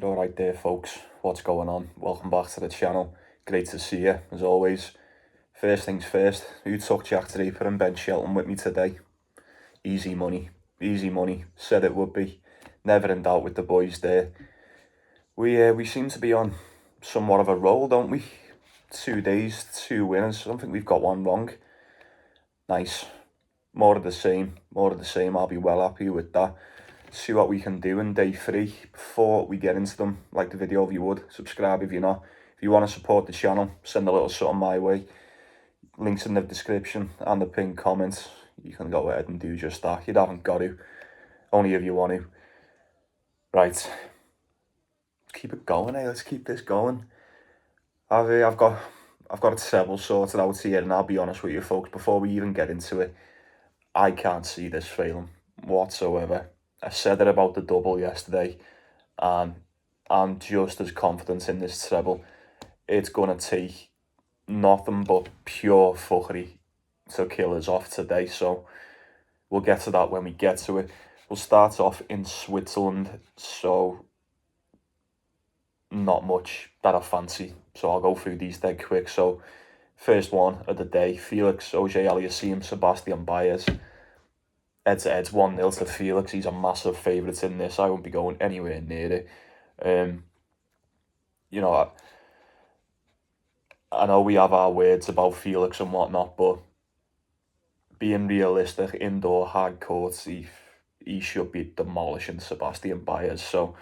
You're all right there, folks. What's going on? Welcome back to the channel. Great to see you, as always. First things first, who took Jack Draper and Ben Shelton with me today? Easy money. Easy money. Said it would be. Never in doubt with the boys there. We seem to be on somewhat of a roll, don't we? 2 days, 2 winners. I don't think we've got one wrong. Nice. More of the same. More of the same. I'll be well happy with that. See what we can do in day 3. Before we get into them, like the video if you would, subscribe if you're not. If you want to support the channel, send a little something my way. Links in the description and the pinned comments. You can go ahead and do just that. You haven't got to, only if you want to. Right, let's keep it going, let's keep this going. I've got it several sorted out here, and I'll be honest with you folks, before we even get into it, I can't see this failing whatsoever. I said it about the double yesterday, and I'm just as confident in this treble. It's going to take nothing but pure fuckery to kill us off today, so we'll get to that when we get to it. We'll start off in Switzerland, so not much that I fancy, so I'll go through these dead quick. So first one of the day, Felix Auger-Aliassime, Sebastian Baez. Head-to-head's 1-0 to Felix. He's a massive favourite in this. I won't be going anywhere near it. You know, I know we have our words about Felix and whatnot, but being realistic, indoor hard courts, he should be demolishing Sebastian Baez. So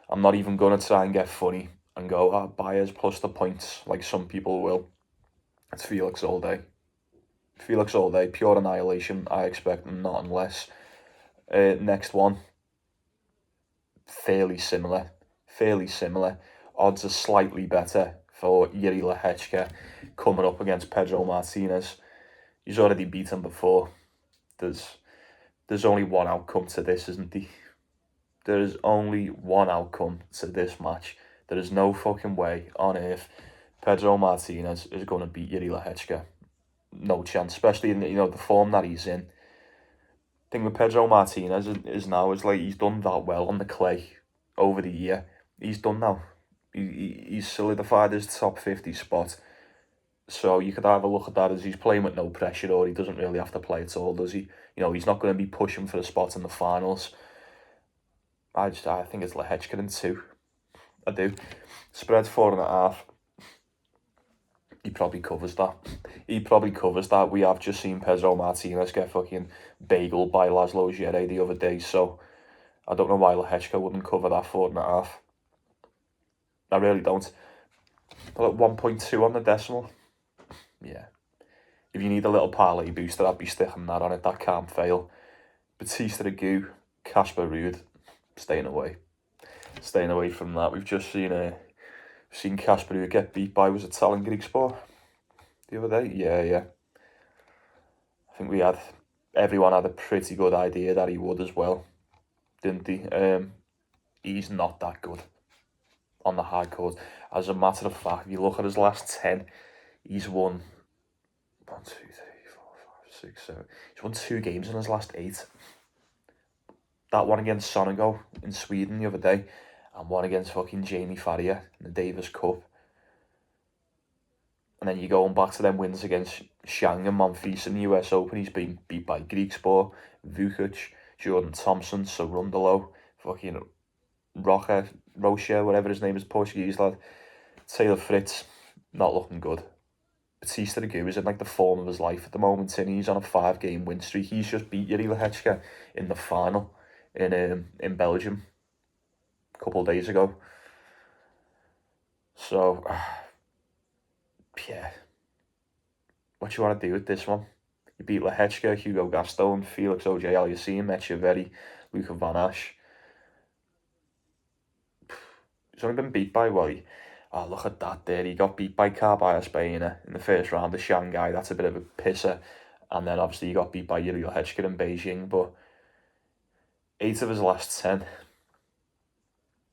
I'm not even going to try and get funny and go, Baez plus the points, like some people will. It's Felix all day. Felix all day, pure annihilation. I expect nothing less. Next one, fairly similar. Odds are slightly better for Yuri Lehechka coming up against Pedro Martinez. He's already beaten before. There's only one outcome to this, isn't there? There is only one outcome to this match. There is no fucking way on earth Pedro Martinez is going to beat Yuri Lehechka. No chance, especially in the form that he's in. Thing with Pedro Martinez is like he's done that well on the clay over the year. He's done now. He's solidified his top 50 spot. So you could either look at that as he's playing with no pressure, or he doesn't really have to play at all, does he? He's not going to be pushing for a spot in the finals. I think it's Lehechka in 2. I do. Spread 4.5. He probably covers that. We have just seen Pedro Martinez get fucking bageled by Laszlo Djere the other day, so I don't know why Lehechka wouldn't cover that 4.5. I really don't. But at 1.2 on the decimal, yeah. If you need a little parlay booster, I'd be sticking that on it. That can't fail. Batista Agut, Casper Ruud, staying away from that. We've just seen Casper Ruud get beat by, was it Talon Greek Sport the other day? Yeah. I think everyone had a pretty good idea that he would as well, didn't he? He's not that good on the hard court. As a matter of fact, if you look at his last 10, he's won 1, 2, 3, 4, 5, 6, 7. He's won 2 games in his last 8. That one against Sonego in Sweden the other day, and one against fucking Jamie Farrier in the Davis Cup. And then you're going back to them wins against Shang and Monfils in the US Open. He's been beat by Greek Sport, Vukic, Jordan Thompson, Sarundalo, fucking Rocha, whatever his name is, Portuguese lad. Taylor Fritz, not looking good. Batista Agut is in like the form of his life at the moment, and he's on a 5-game win streak. He's just beat Yuri Lehechka in the final in Belgium a couple of days ago. So, yeah. What you want to do with this one? You beat Lehechka, Hugo Gaston, Felix Auger-Aliassime, Echeverry, Luca Van Asch. He's only been beat by look at that there. He got beat by Carballo Spain in the first round of Shanghai. That's a bit of a pisser. And then obviously he got beat by Yuri Lehechka in Beijing. But 8 of his last 10.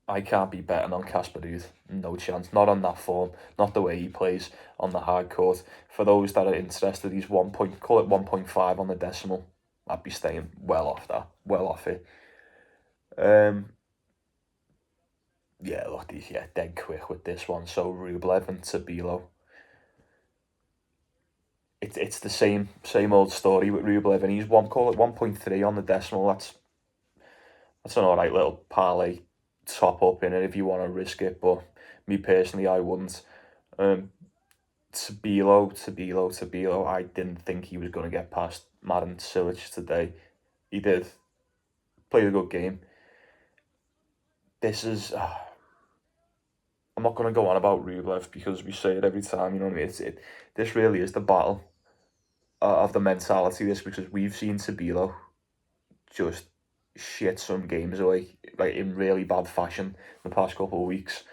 I can't be betting on Casper Ruud. No chance. Not on that form. Not the way he plays on the hard court. For those that are interested, he's call it 1.5 on the decimal. I'd be staying well off that. Well off it. Yeah, look, he's dead quick with this one. So Rublev and Tabilo. It's the same old story with Rublev, and he's call it 1.3 on the decimal. That's an alright little parlay top up in it if you want to risk it, but me personally, I wouldn't. Um, Tabilo. I didn't think he was going to get past Marin Cilic today. He did. Played a good game. This is. I'm not going to go on about Rublev because we say it every time. You know what I mean? This really is the battle of the mentality. This because we've seen Tabilo just shit some games away, like in really bad fashion, the past couple of weeks.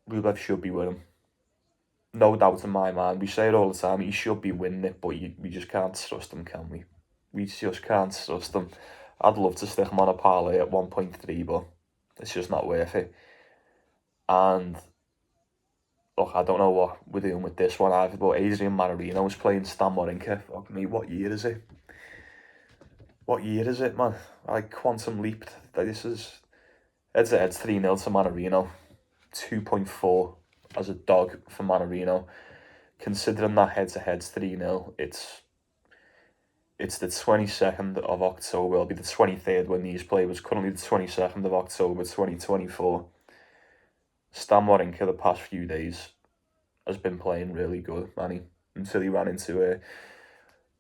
Rublev should be winning. No doubt in my mind. We say it all the time. He should be winning it, but we just can't trust him, can we? We just can't trust him. I'd love to stick him on a parlay at 1.3, but it's just not worth it. And look, I don't know what we're doing with this one either, but Adrian Manarino was playing Stan Wawrinka. Fuck me, what year is it? What year is it, man? Like quantum leaped. This is heads 3-0 to Manarino, 2.4 as a dog for Manarino. Considering that heads 3-0, it's the 22nd of October. It'll be the 23rd when these play. It was currently the 22nd of October 2024. Stan Wawrinka the past few days has been playing really good, man. Until he ran into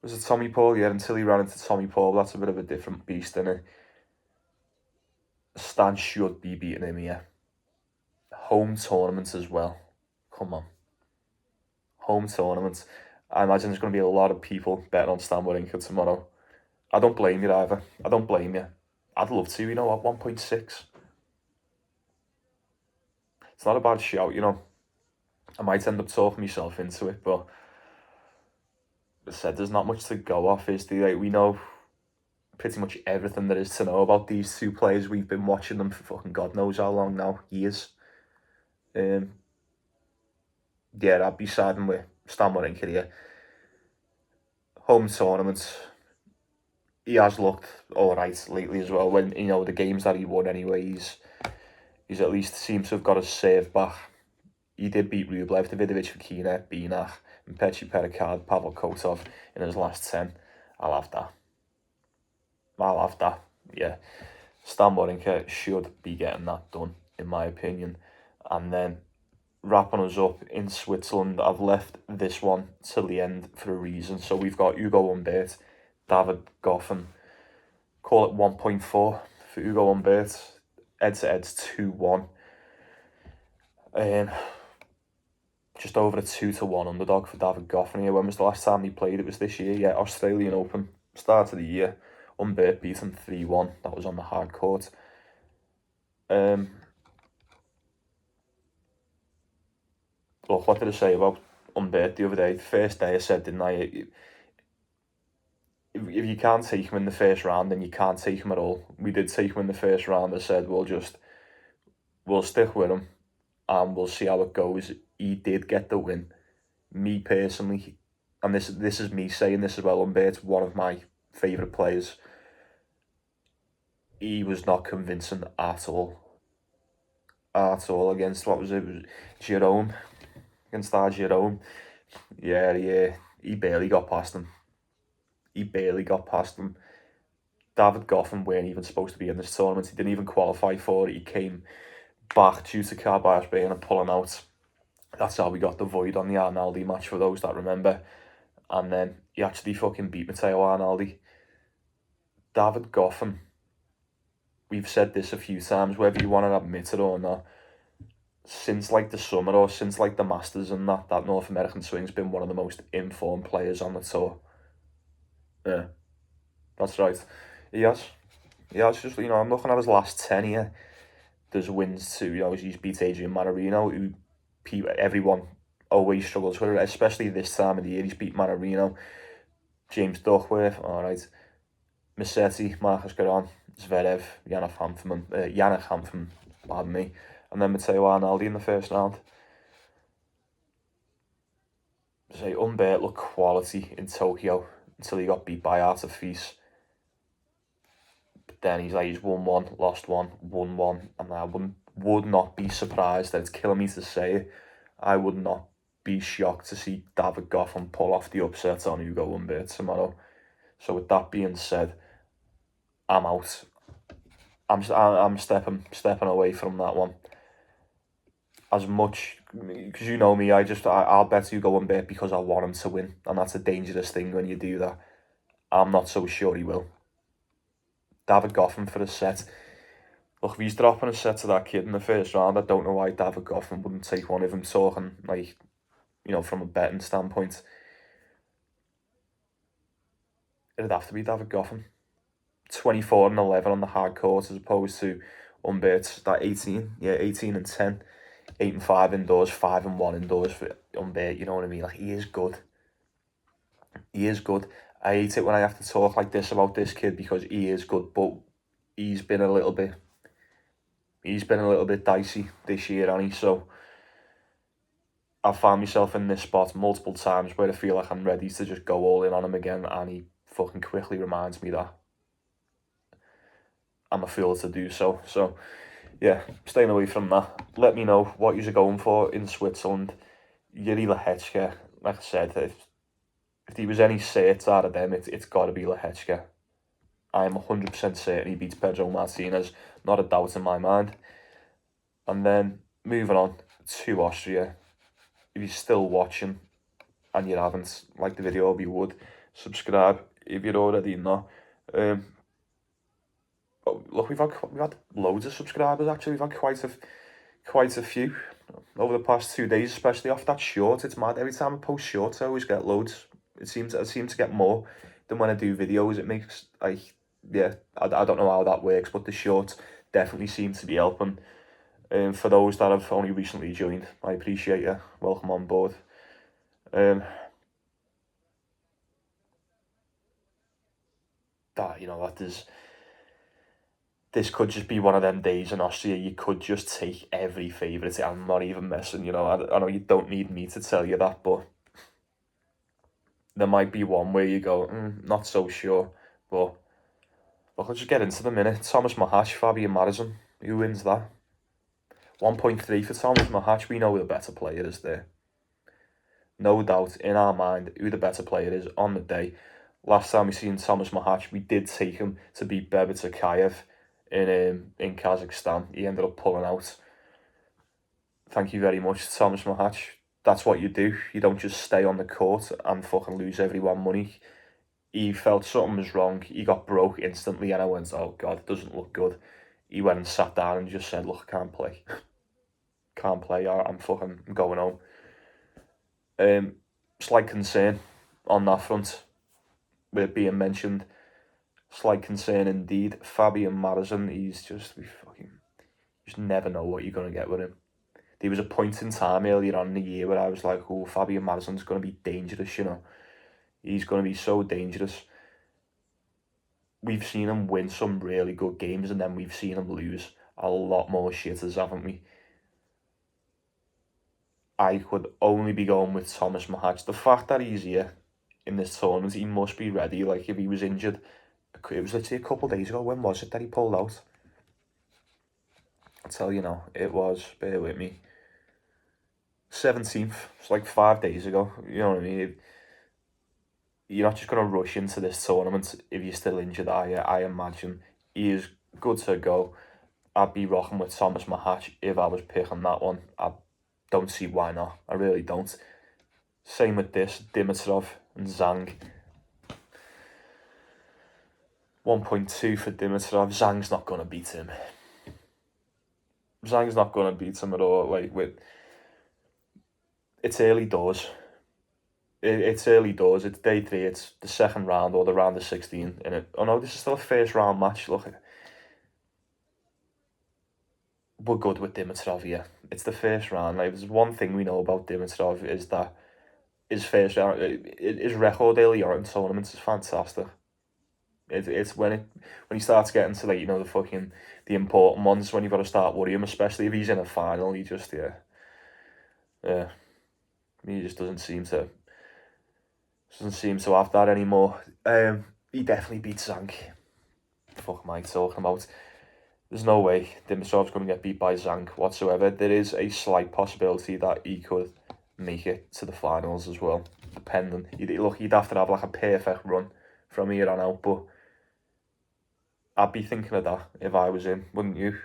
was it Tommy Paul? Yeah, until he ran into Tommy Paul. That's a bit of a different beast, isn't it? Stan should be beating him here. Home tournament as well. Come on. Home tournament. I imagine there's going to be a lot of people betting on Stan Wawrinka tomorrow. I don't blame you either. I don't blame you. I'd love to, you know what, 1.6. It's not a bad shout, you know. I might end up talking myself into it, but as I said, there's not much to go off, is there? Like, we know pretty much everything there is to know about these two players. We've been watching them for fucking God knows how long now, years. Yeah, I'd be siding with Stan Wawrinka here. Home tournament. He has looked all right lately as well. When you know the games that he won, anyway, he's at least seems to have got his serve back. He did beat Rublev, Davidovich, Fekina, Binach, and Pechi Perikard, Pavel Kotov in his last 10. I'll have that. Yeah. Stan Wawrinka should be getting that done, in my opinion. And then wrapping us up in Switzerland, I've left this one till the end for a reason. So we've got Hugo Humbert, David Goffin. Call it 1.4 for Hugo Humbert. Heads 2-1. Just over a 2-1 underdog for David Goffin here. When was the last time he played? It was this year, yeah, Australian Open, start of the year. Humbert beat him 3-1. That was on the hard court. Look, what did I say about Humbert the other day? The first day I said, didn't I? If you can't take him in the first round, then you can't take him at all. We did take him in the first round. I said, we'll stick with him and we'll see how it goes. He did get the win. Me personally, and this is me saying this as well, Humbert's one of my favourite players. He was not convincing at all. Against, what was it? Jerome. Against our Jerome. Yeah, he barely got past him. David Goffin weren't even supposed to be in this tournament. He didn't even qualify for it. He came back due to car bias being and pulling out. That's how we got the void on the Arnaldi match, for those that remember. And then he actually fucking beat Matteo Arnaldi. David Goffin, we've said this a few times, whether you want to admit it or not, since like the summer or since like the Masters and that North American swing's been one of the most informed players on the tour. Yeah, that's right. He has. Just, you know, I'm looking at his last 10 here. There's wins to, you know, he's beat Adrian Manarino, who everyone always struggles with, especially this time of the year. He's beat Manarino, James Duckworth, all right, Musetti, Marcus Garon, Zverev, Yannick Hanfman, pardon me, and then Matteo Arnaldi in the first round. Say Humbert looked quality in Tokyo until he got beat by Artifice. then he's won one, lost one, won one, and I would not be surprised, that it's killing me to say it, I would not be shocked to see David Goffin pull off the upset on Hugo Humbert tomorrow. So with that being said, I'm out. I'm stepping away from that one. As much, because you know me, I'll bet Hugo Humbert because I want him to win, and that's a dangerous thing when you do that. I'm not so sure he will. David Goffin for a set. Look, if he's dropping a set to that kid in the first round, I don't know why David Goffin wouldn't take one of him, talking like, from a betting standpoint. It'd have to be David Goffin. 24 and 11 on the hard court as opposed to Humbert's that 18 and 10, 8 and 5 indoors, 5 and 1 indoors for Humbert. You know what I mean? Like, he is good. He is good. I hate it when I have to talk like this about this kid because he is good, but he's been a little bit dicey this year, hasn't he? So I've found myself in this spot multiple times where I feel like I'm ready to just go all in on him again, and he fucking quickly reminds me that I'm a fool to do so. So yeah, staying away from that. Let me know what you're going for in Switzerland. Yuri Lehechka, like I said, if there was any certs out of them, it's got to be Lehechka. I'm 100% certain he beats Pedro Martinez, not a doubt in my mind. And then moving on to Austria. If you're still watching and you haven't liked the video, you would subscribe if you're already not. Look, we've had loads of subscribers actually. We've had quite a few over the past 2 days, especially off that short. It's mad. Every time I post shorts, I always get loads. I seem to get more than when I do videos. It makes I don't know how that works, but the shorts definitely seem to be helping. For those that have only recently joined, I appreciate you. Welcome on board. This could just be one of them days in Austria. You could just take every favourite. I'm not even messing. I know you don't need me to tell you that, but there might be one where you go, not so sure. But look, let's just get into the minute. Thomas Mahac, Fabian Marzin. Who wins that? 1.3 for Thomas Mahac. We know who the better player is there. No doubt in our mind who the better player is on the day. Last time we seen Thomas Mahac, we did take him to beat Bebet Akayev in Kazakhstan. He ended up pulling out. Thank you very much, Thomas Mahac. That's what you do. You don't just stay on the court and fucking lose everyone money. He felt something was wrong. He got broke instantly, and I went, oh God, it doesn't look good. He went and sat down and just said, look, I can't play. Can't play. I'm going home. Slight concern on that front, with it being mentioned. Slight concern indeed. Fabian Marzin, he's just never know what you're going to get with him. There was a point in time earlier on in the year where I was like, oh, Fabian Marzin's going to be dangerous, He's going to be so dangerous. We've seen him win some really good games, and then we've seen him lose a lot more shitters, haven't we? I could only be going with Thomas Mahac. The fact that he's here in this tournament, he must be ready. Like, if he was injured, it was literally a couple of days ago. When was it that he pulled out? I'll tell you now, it was, bear with me, 17th. It's like 5 days ago. You know what I mean? You're not just going to rush into this tournament if you're still injured, are you? I imagine he is good to go. I'd be rocking with Thomas Mahac if I was picking that one. I don't see why not. I really don't. Same with this, Dimitrov and Zhang. 1.2 for Dimitrov. Zhang's not going to beat him. Zhang's not going to beat him at all. It's early doors. It's early doors. It's day 3. It's the second round or the round of 16. Oh no, this is still a first round match. Look, we're good with Dimitrov here. It's the first round. There's one thing we know about Dimitrov is that his first round, his record early on in tournaments is fantastic. It's when he starts getting to the important ones, when you've got to start worrying him, especially if he's in a final. He just he just doesn't seem to have that anymore. He definitely beats Zhang. the fuck am I talking about? There's no way Dimitrov's going to get beat by Zank whatsoever. There is a slight possibility that he could make it to the finals as well, depending. Look, he'd have to have like a perfect run from here on out, but I'd be thinking of that if I was him, wouldn't you?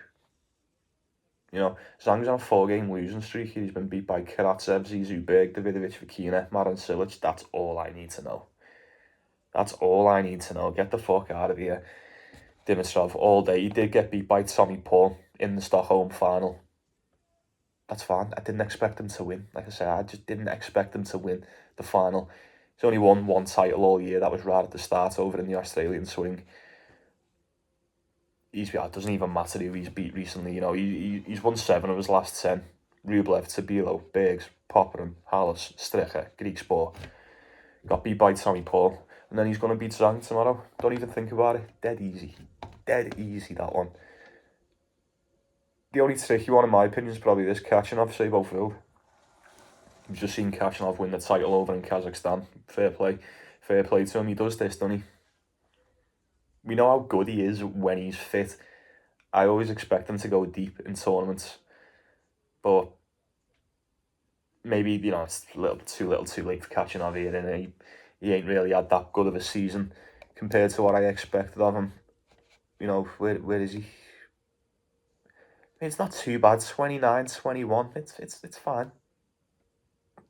You know, Zhang's on a 4-game losing streak. He's been beat by Karatsev, Zizou, Davidovich, Vakina, Marin Cilic. That's all I need to know. That's all I need to know. Get the fuck out of here. Dimitrov all day. He did get beat by Tommy Paul in the Stockholm final. That's fine. I didn't expect him to win. Like I said, I just didn't expect him to win the final. He's only won one title all year. That was right at the start over in the Australian swing. It doesn't even matter who he's beat recently. You know, he's won 7 of his last 10. Rublev, Tabilo, Bergs, Popperin, Hallis, Stricker, Greek Sport. Got beat by Tommy Paul. And then he's going to beat Zhang tomorrow. Don't even think about it. Dead easy. Dead easy, that one. The only tricky one, in my opinion, is probably this Kachanov Sabo field. We've just seen Kachanov win the title over in Kazakhstan. Fair play. Fair play to him. He does this, doesn't he? We know how good he is when he's fit. I always expect him to go deep in tournaments. But maybe, you know, it's a little too late for Kachanov here. And he ain't really had that good of a season compared to what I expected of him. You know, where is he? It's not too bad. 29, 21. It's fine.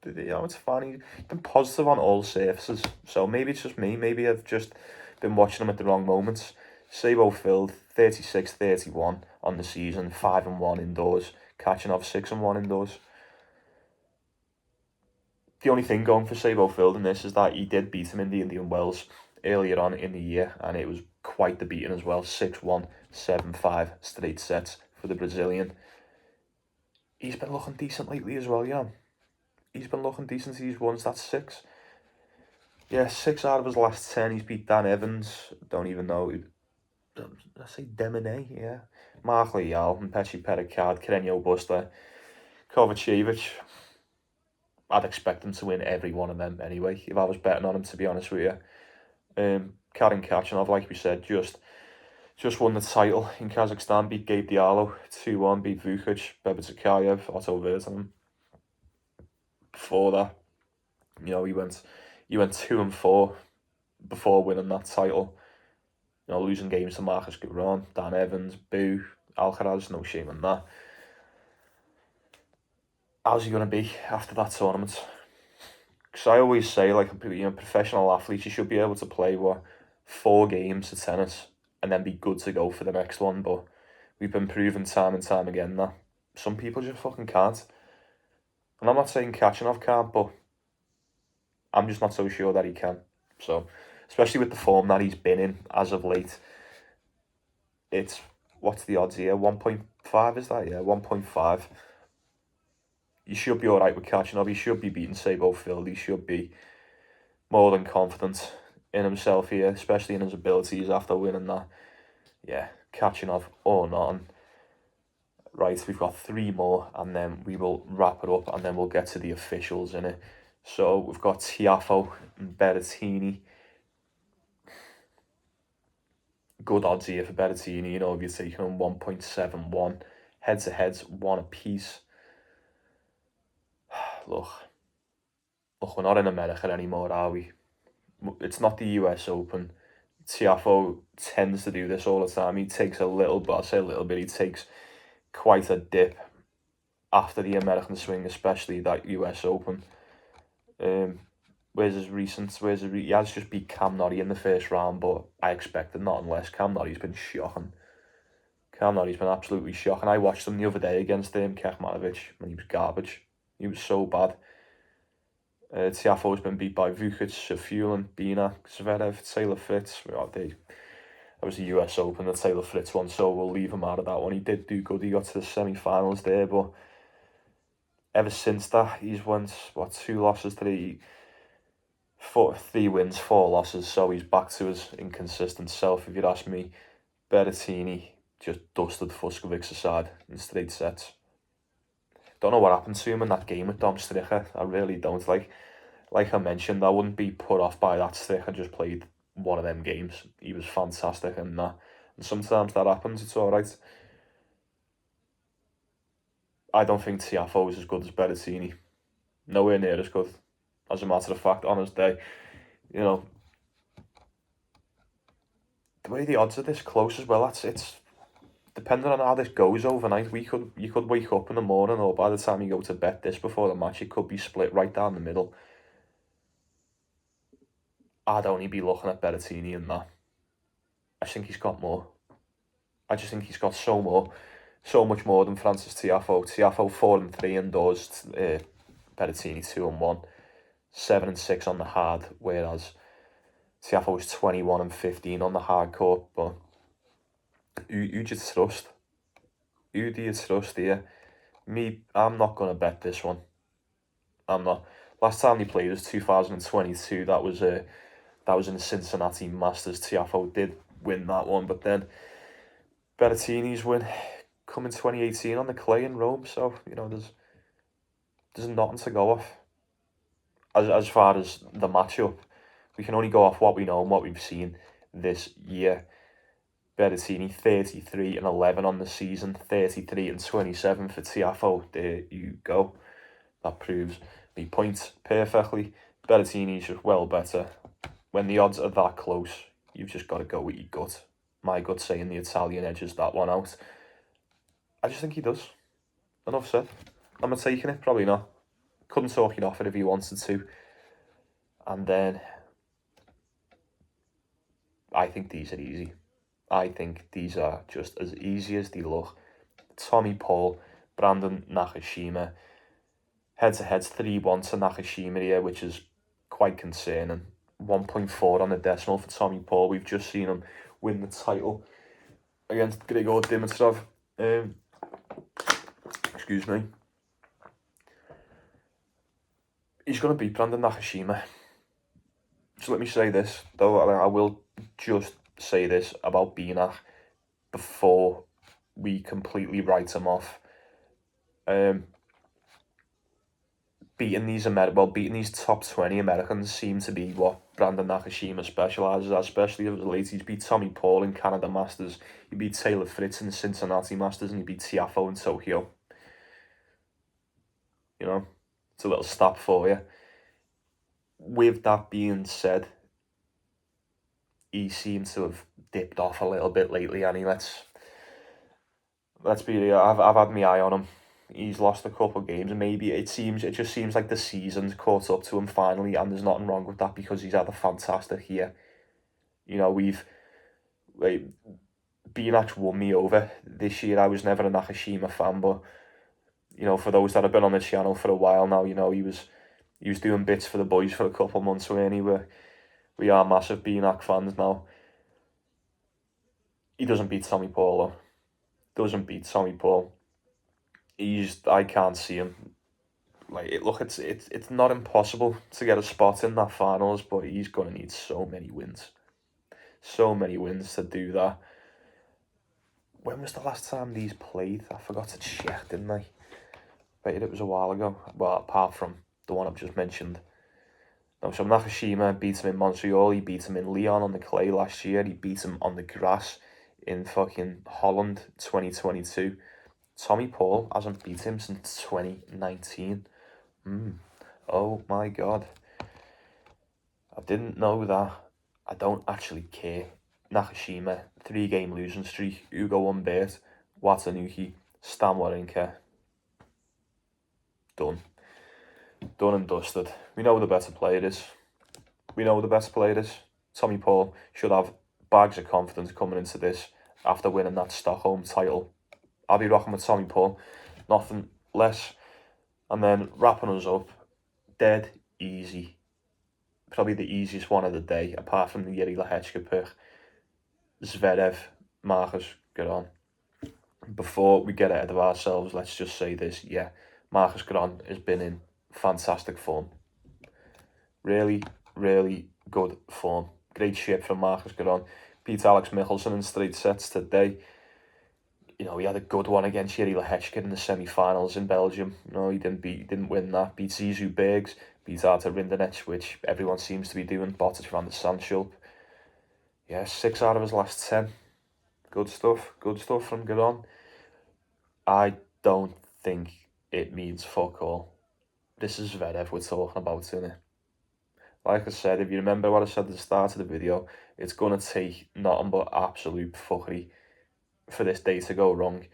You know, it's fine. He's been positive on all surfaces. So maybe it's just me. Maybe I've just been watching him at the wrong moments. Sabo filled 36-31 on the season, 5-1 indoors. Kachanov 6-1 indoors. The only thing going for Sabo Field in this is that he did beat him in the Indian Wells earlier on in the year, and it was quite the beating as well. 6-1, 7-5 straight sets for the Brazilian. He's been looking decent lately as well, you know. He's been looking decent. He's won, that's 6. Yeah, 6 out of his last 10. He's beat Dan Evans. Don't even know. Did I say Demine? Yeah. Mark Leal, Pechi Pericard, Karenio Buster, Kovacevic. I'd expect him to win every one of them anyway, if I was betting on him, to be honest with you. Karen Kachanov, like we said, just won the title in Kazakhstan, beat Gabe Diallo 2-1, beat Vukic, Bebezakayev, Otto Virtanen. Before that, you know, he went 2-4 before winning that title. You know, losing games to Marcus Giron, Dan Evans, Boo, Alcaraz, no shame in that. How's he going to be after that tournament? Because I always say, like, you know, professional athletes, you should be able to play, 4 games of tennis and then be good to go for the next one. But we've been proven time and time again that some people just fucking can't. And I'm not saying Kachanov can't, but I'm just not so sure that he can. So, especially with the form that he's been in as of late, it's, what's the odds here? 1.5 is that? Yeah, 1.5. You should be alright with Kachanov. He should be beating Sabo Field. He should be more than confident in himself here, especially in his abilities after winning that. Yeah, Kachanov or not. Right, we've got 3 more, and then we will wrap it up, and then we'll get to the officials in it. So we've got Tiafoe and Berrettini. Good odds here for Berrettini. You know, if you're taking on 1.71, head-to-heads, 1 apiece. Look, we're not in America anymore, are we? It's not the US Open. Tiafoe tends to do this all the time. He takes a little bit, I'll say a little bit, he takes quite a dip after the American swing, especially that US Open. Where's his recent? He has just beat Cam Norrie in the first round, but I expected nothing less. Cam Norrie's been shocking. Cam Norrie's been absolutely shocking. I watched him the other day against Kekmanovic when he was garbage. He was so bad. Tiafoe's been beat by Vukic, Safiullin, Bina, Zverev, Taylor Fritz. That was the US Open, the Taylor Fritz one, so we'll leave him out of that one. He did do good. He got to the semi-finals there, but ever since that, he's won, 2 losses, 3 wins, 4 losses, so he's back to his inconsistent self, if you'd ask me. Berrettini just dusted Fucsovics aside in straight sets. Don't know what happened to him in that game with Dom Stricker. I really don't. Like I mentioned, I wouldn't be put off by that. Stricker just played one of them games. He was fantastic in that. And sometimes that happens, it's alright. I don't think Tiafoe is as good as Berrettini. Nowhere near as good. As a matter of fact, on his day, you know, the way the odds are this close as well, it's depending on how this goes overnight. You could wake up in the morning, or by the time you go to bed this before the match, it could be split right down the middle. I'd only be looking at Berrettini in that. I think he's got more. I just think he's got so much more than Francis Tiafoe. Tiafoe 4-3 indoors, Berrettini 2-1, 7-6 on the hard, whereas Tiafoe was 21-15 on the hard court. But who do you trust? Who do you trust here? Me, I'm not gonna bet this one. I'm not. Last time they played was 2022. That was in the Cincinnati Masters. Tiafoe did win that one, but then Berrettini's win come in 2018 on the clay in Rome. So there's nothing to go off. As far as the matchup, we can only go off what we know and what we've seen this year. Berrettini 33-11 on the season, 33-27 for Tiafoe. There you go. That proves me point perfectly. Berrettini's just well better. When the odds are that close, you've just got to go with your gut. My gut saying the Italian edges that one out. I just think he does. Enough said. Am I taking it? Probably not. Couldn't talk it off it if he wanted to. And then I think these are easy. I think these are just as easy as they look. Tommy Paul, Brandon Nakashima. Head-to-head's 3-1 to Nakashima here, which is quite concerning. 1.4 on the decimal for Tommy Paul. We've just seen him win the title against Grigor Dimitrov. Excuse me. He's going to beat Brandon Nakashima. So let me say this, though. I will just say this about Binak before we completely write him off. Beating these top 20 Americans seem to be what Brandon Nakashima specialises as, especially as late. He's beat Tommy Paul in Canada Masters, he beat Taylor Fritz in Cincinnati Masters, and he beat Tiafoe in Tokyo. It's a little stat for you. With that being said, he seems to have dipped off a little bit lately, and let's be real. I've had my eye on him. He's lost a couple of games, and maybe it just seems like the season's caught up to him finally, and there's nothing wrong with that because he's had a fantastic year. Binak won me over this year. I was never a Nakashima fan, but for those that have been on the channel for a while now, he was doing bits for the boys for a couple of months. So anyway, we are massive Binak fans now. He doesn't beat Tommy Paul though. I can't see him. It's not impossible to get a spot in that finals, but he's gonna need so many wins to do that. When was the last time these played? I forgot to check, didn't I? Bet it was a while ago. Well, apart from the one I've just mentioned. No, so Nakashima beat him in Montreal. He beat him in Lyon on the clay last year. He beat him on the grass in fucking Holland 2022. Tommy Paul hasn't beat him since 2019. Oh my God. I didn't know that. I don't actually care. Nakashima, 3-game losing streak. Ugo Humbert, Watanuki, Stan Wawrinka. Done and dusted. We know the better player is. Tommy Paul should have bags of confidence coming into this after winning that Stockholm title. I'll be rocking with Tommy Paul, nothing less. And then wrapping us up, dead easy. Probably the easiest one of the day, apart from the Yuri Lehechka pick. Zverev, Marcus, get on. Before we get ahead of ourselves, let's just say this. Yeah, Marcus Giron has been in fantastic form. Really, really good form. Great shit from Marcus Giron. Beat Alex Michelsen in straight sets today. He had a good one against Yuri Lehechka in the semi-finals in Belgium. He didn't win that. Beat Zizou Bergs, beat Artur Rinderknech, which everyone seems to be doing. Botic van der Sandschulp. Yeah, 6 out of his last 10. Good stuff from Garon. I don't think it means fuck all. This is Zverev we're talking about, isn't it? Like I said, if you remember what I said at the start of the video, it's going to take nothing but absolute fuckery for this day to go wrong.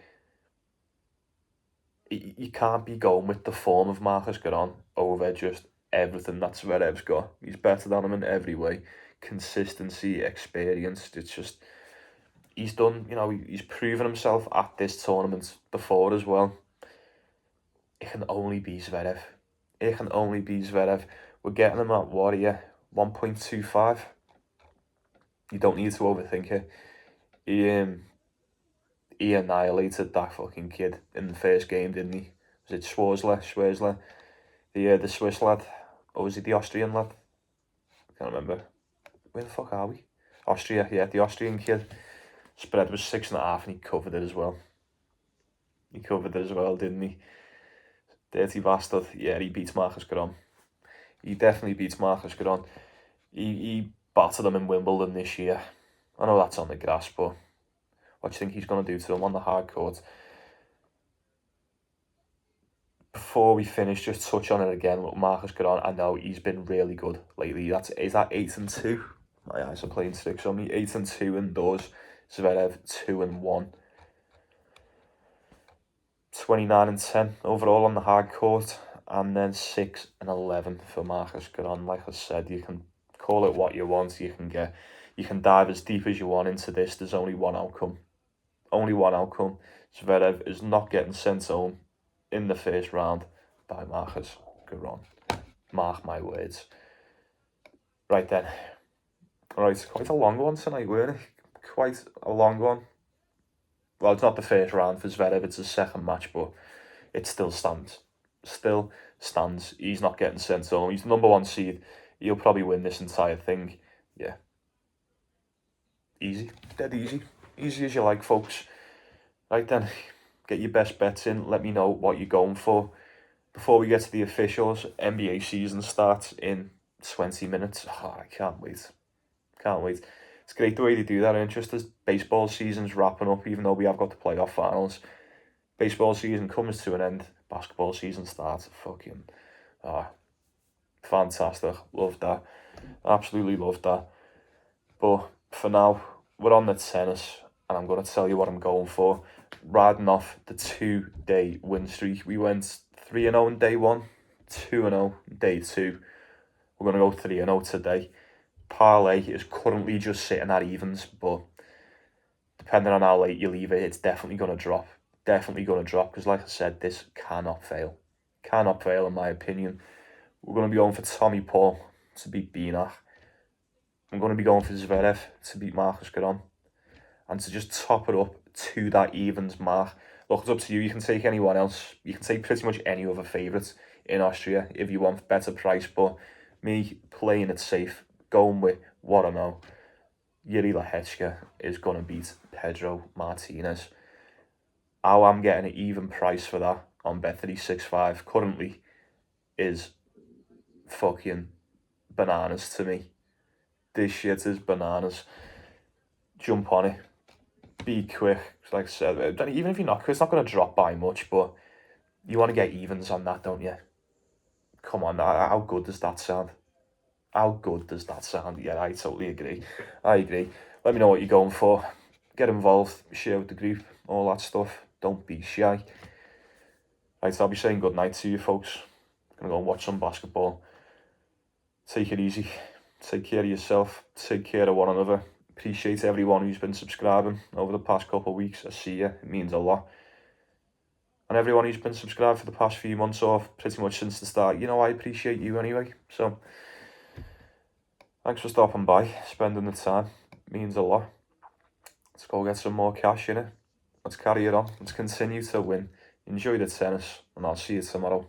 You can't be going with the form of Marcus Garon over just everything that Zverev's got. He's better than him in every way. Consistency, experience, it's just... He's done, he's proven himself at this tournament before as well. It can only be Zverev. It can only be Zverev. We're getting him at, what are you, 1.25? You don't need to overthink it. He annihilated that fucking kid in the first game, didn't he? Was it Schwarzler? The Swiss lad? Or was it the Austrian lad? I can't remember. Where the fuck are we? Austria, yeah, the Austrian kid. Spread was 6.5 and he covered it as well. Didn't he? Dirty bastard. Yeah, he beats Marcus Garon. He definitely beats Marcus Garon. He battered him in Wimbledon this year. I know that's on the grass, but what do you think he's going to do to him on the hard court? Before we finish, just touch on it again. Look, Marcus Garon, I know he's been really good lately. Is that 8-2? My eyes are playing tricks on me. 8-2 indoors. Zverev 2-1. 29-10 overall on the hard court, and then 6-11 for Marcus Garon. Like I said, you can call it what you want. You can dive as deep as you want into this. There's only one outcome. Zverev is not getting sent home in the first round by Marcus Garon. Mark my words. Right then. Alright, quite a long one tonight, weren't it? Quite a long one. Well, it's not the first round for Zverev, it's his second match, but it still stands. He's not getting sent home. He's the number one seed. He'll probably win this entire thing. Yeah. Easy. Dead easy. Easy as you like, folks. Right then, get your best bets in. Let me know what you're going for. Before we get to the officials, NBA season starts in 20 minutes. Oh, I can't wait. It's great the way they do that, and just as baseball season's wrapping up, even though we have got the playoff finals, baseball season comes to an end, basketball season starts. Fucking, fantastic. Love that. Absolutely love that. But for now, we're on the tennis, and I'm going to tell you what I'm going for. Riding off the 2-day win streak. We went 3-0 in day 1, 2-0 in day 2. We're going to go 3-0 today. Parlay is currently just sitting at evens, but depending on how late you leave it, it's definitely going to drop. Because like I said, this cannot fail. In my opinion. We're going to be going for Tommy Paul to beat Benak. I'm going to be going for Zverev to beat Marcus Garon. And to just top it up to that evens mark. Look, it's up to you. You can take anyone else. You can take pretty much any other favourites in Austria if you want better price. But me, playing it safe, going with what I know, Yuri Lehechka is going to beat Pedro Martinez. How I'm getting an even price for that on Bet365 currently is fucking bananas to me. This shit is bananas. Jump on it. Be quick. Like I said, even if you're not quick, it's not going to drop by much, but you want to get evens on that, don't you? Come on, how good does that sound? Yeah, I totally agree. Let me know what you're going for. Get involved, share with the group, all that stuff. Don't be shy. Right, I'll be saying good night to you folks. I'm going to go and watch some basketball. Take it easy. Take care of yourself. Take care of one another. Appreciate everyone who's been subscribing over the past couple of weeks. I see you. It means a lot. And everyone who's been subscribed for the past few months or pretty much since the start, I appreciate you anyway. So, thanks for stopping by, spending the time. It means a lot. Let's go get some more cash in it. Let's carry it on. Let's continue to win. Enjoy the tennis, and I'll see you tomorrow.